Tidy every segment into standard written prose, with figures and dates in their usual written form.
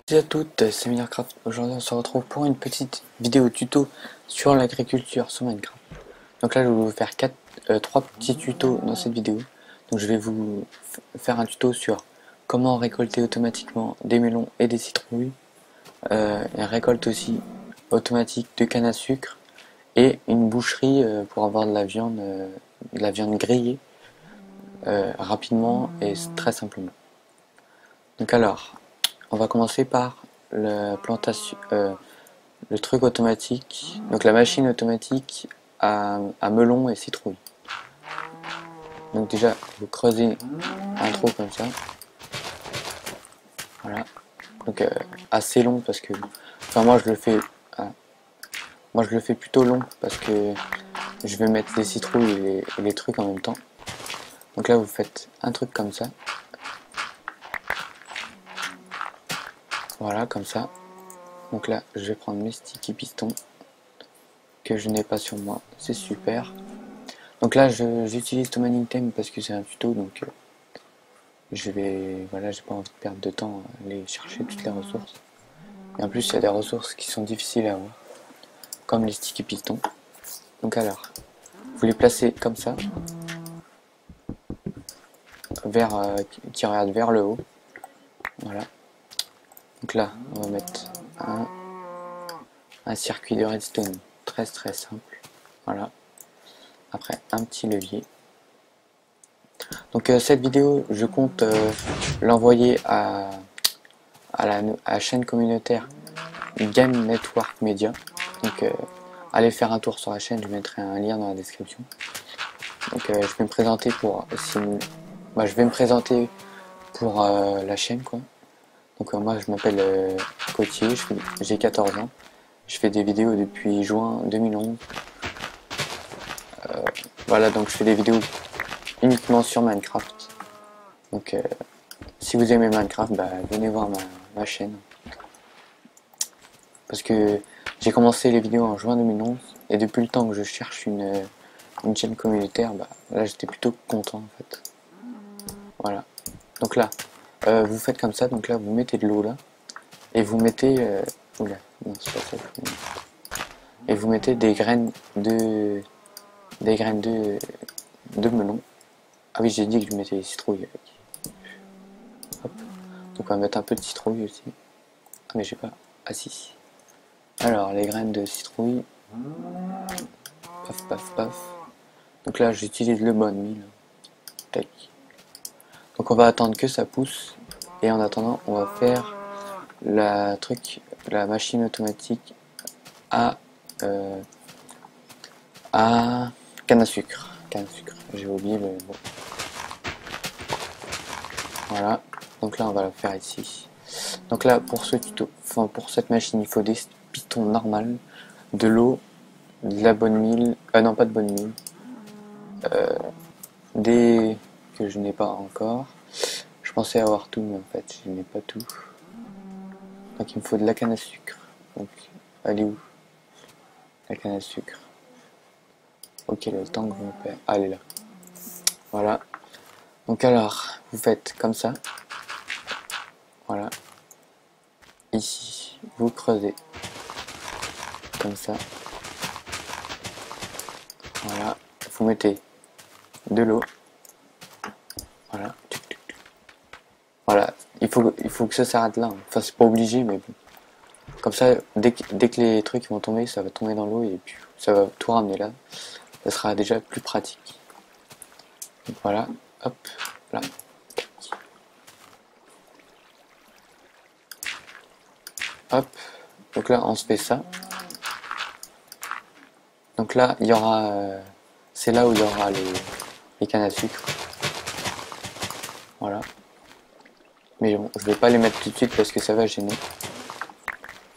Salut à toutes, c'est Minecraft. Aujourd'hui on se retrouve pour une petite vidéo tuto sur l'agriculture sur Minecraft. Donc là je vais vous faire 3 petits tutos dans cette vidéo. Donc je vais vous faire un tuto sur comment récolter automatiquement des melons et des citrouilles, une récolte aussi automatique de canne à sucre et une boucherie pour avoir de la viande grillée rapidement et très simplement. Donc alors, on va commencer par la plantation, le truc automatique, donc la machine automatique à melon et citrouille. Donc déjà, vous creusez un trou comme ça, voilà. Donc assez long parce que, enfin moi je le fais plutôt long parce que je vais mettre les citrouilles et les trucs en même temps. Donc là vous faites un truc comme ça, voilà comme ça. Donc là je vais prendre mes sticky pistons que je n'ai pas sur moi, c'est super. Donc là j'utilise Mining Time parce que c'est un tuto, donc voilà, j'ai pas envie de perdre de temps à aller chercher toutes les ressources. Et en plus il y a des ressources qui sont difficiles à avoir, comme les sticky pistons. Donc alors, vous les placez comme ça, vers, qui regardent vers le haut. Voilà. Donc là, on va mettre un circuit de redstone très simple. Voilà. Après, un petit levier. Donc cette vidéo, je compte l'envoyer à la chaîne communautaire Game Network Media. Donc allez faire un tour sur la chaîne, je mettrai un lien dans la description. Donc je vais me présenter pour la chaîne quoi. Donc moi je m'appelle Cotier, j'ai 14 ans. Je fais des vidéos depuis juin 2011. Voilà, donc je fais des vidéos uniquement sur Minecraft. Donc si vous aimez Minecraft, bah, venez voir ma chaîne. Parce que j'ai commencé les vidéos en juin 2011 et depuis le temps que je cherche une chaîne communautaire, bah, là j'étais plutôt content en fait. Voilà. Donc là, vous faites comme ça, donc là vous mettez de l'eau là et vous mettez oula, non, c'est pas ça. Et vous mettez de melon. Ah oui, j'ai dit que je mettais les citrouilles avec. Hop. Donc on va mettre un peu de citrouille aussi. Ah mais j'ai pas. Ah si. Alors les graines de citrouille. Paf paf paf. Donc là j'utilise le bon mille. Tac. Donc on va attendre que ça pousse. Et en attendant on va faire la machine automatique à, euh, à canne à sucre. Canne à sucre. J'ai oublié le mot. Voilà. Donc là on va la faire ici. Donc là pour ce tuto, enfin pour cette machine il faut des pistons normales, de l'eau, de la bonne mille, non pas de bonne mille, des que je n'ai pas encore. Je pensais avoir tout mais en fait je n'ai pas tout. Donc il me faut de la canne à sucre. Donc elle est où la canne à sucre? Ok, le temps que vous perd. Ah, elle est là. Voilà. Donc alors vous faites comme ça. Voilà. Ici vous creusez comme ça. Voilà. Vous mettez de l'eau. Voilà. Voilà. Il faut que ça s'arrête là. Enfin, c'est pas obligé, mais bon. Comme ça, dès que les trucs vont tomber, ça va tomber dans l'eau et puis ça va tout ramener là. Ça sera déjà plus pratique. Donc voilà. Hop. Là. Hop. Donc là, on se fait ça. Donc là, il y aura... c'est là où il y aura les cannes à sucre. Voilà. Mais bon, je vais pas les mettre tout de suite parce que ça va gêner.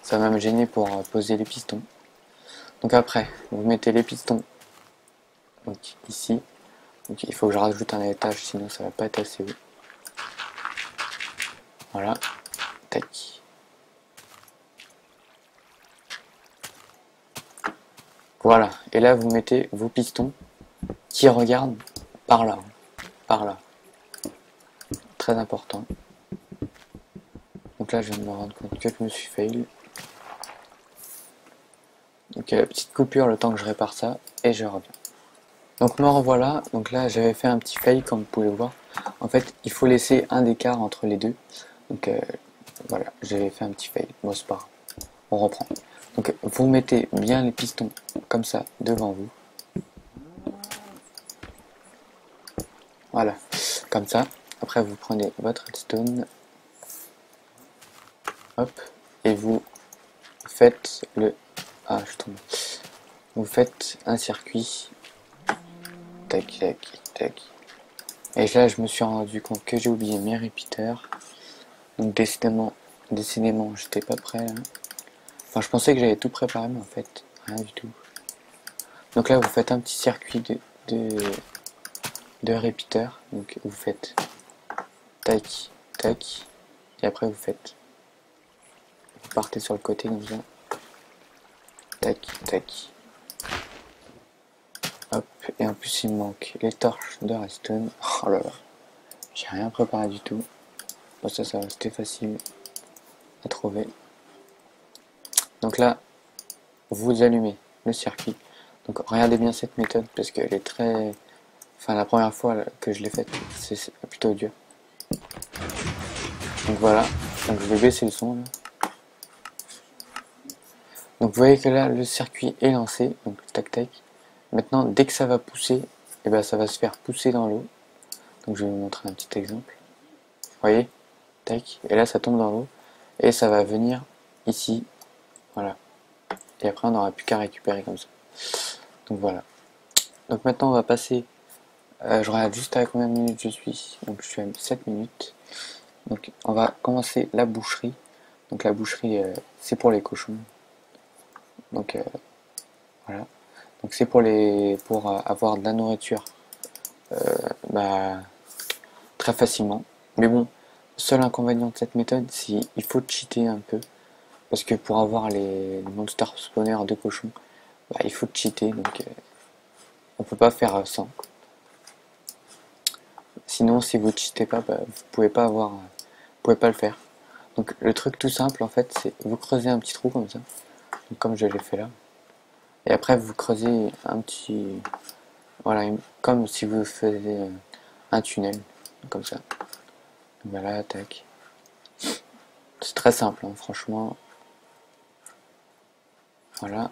Ça va me gêner pour poser les pistons. Donc après, vous mettez les pistons donc ici. Donc il faut que je rajoute un étage, sinon ça va pas être assez haut. Voilà. Tac. Voilà. Et là, vous mettez vos pistons qui regardent par là. Par là. Très important. Donc Donc là je viens de me rendre compte que je me suis fail. Donc petite coupure le temps que je répare ça et je reviens. Donc me revoilà, donc là j'avais fait un petit fail comme vous pouvez le voir. En fait il faut laisser un écart entre les deux. Donc voilà, j'avais fait un petit fail, bon c'est pas grave. On reprend. Donc vous mettez bien les pistons comme ça devant vous. Voilà, comme ça. Après vous prenez votre redstone. Hop, et vous faites le... Ah, je tombe. Vous faites un circuit. Tac, tac, tac. Et là, je me suis rendu compte que j'ai oublié mes repeaters. Donc décidément, j'étais pas prêt là. Enfin, je pensais que j'avais tout préparé, mais en fait, rien du tout. Donc là, vous faites un petit circuit de repeaters. Donc vous faites tac, tac. Et après, vous faites... Vous partez sur le côté comme ça. Tac, tac. Hop, et en plus il me manque les torches de redstone. Oh là là, j'ai rien préparé du tout. Bon, ça va rester facile à trouver. Donc là, vous allumez le circuit. Donc regardez bien cette méthode parce qu'elle est très... Enfin la première fois que je l'ai faite, c'est plutôt dur. Donc voilà, donc je vais baisser le son là. Donc vous voyez que là le circuit est lancé, donc tac tac. Maintenant dès que ça va pousser, et ben ça va se faire pousser dans l'eau. Donc je vais vous montrer un petit exemple. Vous voyez, tac, et là ça tombe dans l'eau et ça va venir ici, voilà. Et après on n'aura plus qu'à récupérer comme ça. Donc voilà. Donc maintenant on va passer, je regarde juste à combien de minutes je suis. Donc je suis à 7 minutes. Donc on va commencer la boucherie. Donc la boucherie c'est pour les cochons. Donc voilà. Donc c'est pour avoir de la nourriture bah, très facilement. Mais bon, seul inconvénient de cette méthode, c'est qu'il faut cheater un peu. Parce que pour avoir les monster spawners de cochons, bah, il faut cheater. Donc on peut pas faire sans. Sinon, si vous cheatez pas, bah, vous pouvez pas le faire. Donc le truc tout simple en fait, c'est vous creusez un petit trou comme ça, donc, comme je l'ai fait là. Et après vous creusez un petit, voilà, comme si vous faisiez un tunnel, comme ça. Voilà, tac. C'est très simple, hein, franchement. Voilà.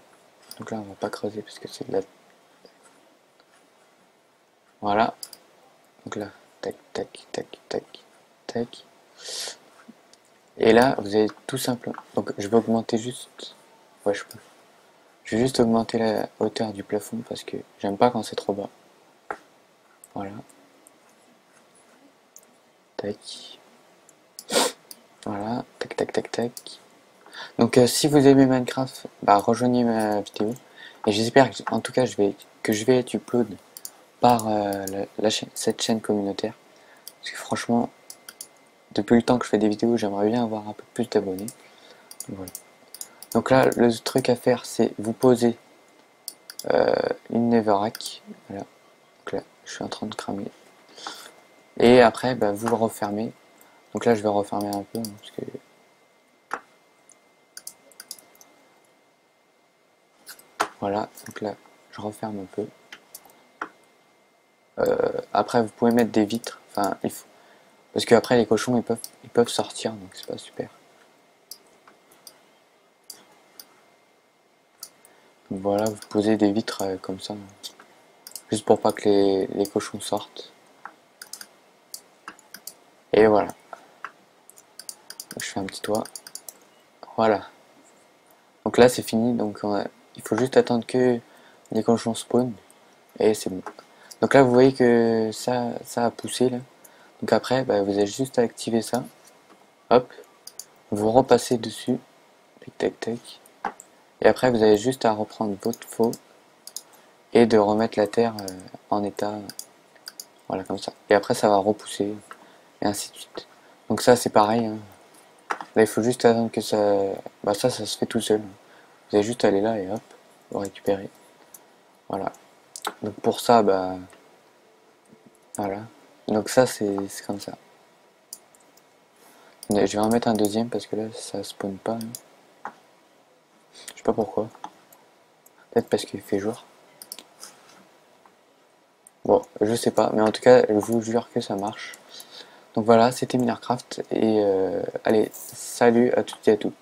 Donc là, on va pas creuser parce que c'est de la... Voilà. Donc là, tac, tac, tac, tac, tac. Et là, vous avez tout simplement... Donc je vais augmenter juste... Ouais, je peux. Je vais juste augmenter la hauteur du plafond parce que j'aime pas quand c'est trop bas. Voilà. Tac. Voilà. Tac, tac, tac, tac. Donc si vous aimez Minecraft, bah rejoignez ma vidéo. Et j'espère que, en tout cas, que je vais être upload par cette chaîne communautaire. Parce que franchement, depuis le temps que je fais des vidéos, j'aimerais bien avoir un peu plus d'abonnés. Voilà. Donc là, le truc à faire, c'est vous poser une netherrack. Voilà. Donc là, je suis en train de cramer. Et après, bah, vous le refermez. Donc là, je vais refermer un peu. Hein, parce que... Voilà. Donc là, je referme un peu. Après, vous pouvez mettre des vitres. Enfin, il faut... Parce que après, les cochons, ils peuvent sortir. Donc c'est pas super. Donc voilà, vous posez des vitres comme ça. Juste pour pas que les cochons sortent. Et voilà. Donc, je fais un petit toit. Voilà. Donc là c'est fini. Donc il faut juste attendre que les cochons spawn. Et c'est bon. Donc là vous voyez que ça a poussé là. Donc après bah, vous avez juste à activer ça. Hop. Vous repassez dessus. Tac tac tac. Et après vous avez juste à reprendre votre faux. Et de remettre la terre en état. Voilà comme ça. Et après ça va repousser. Et ainsi de suite. Donc ça c'est pareil. Hein. Là il faut juste attendre que ça... Bah ça se fait tout seul. Vous avez juste à aller là et hop. Vous récupérez. Voilà. Donc pour ça, bah... Voilà. Donc ça c'est comme ça. Je vais en mettre un deuxième parce que là ça spawn pas. Je sais pas pourquoi. Peut-être parce qu'il fait jour. Bon, je sais pas, mais en tout cas, je vous jure que ça marche. Donc voilà, c'était Minecraft et allez, salut à toutes et à toutes.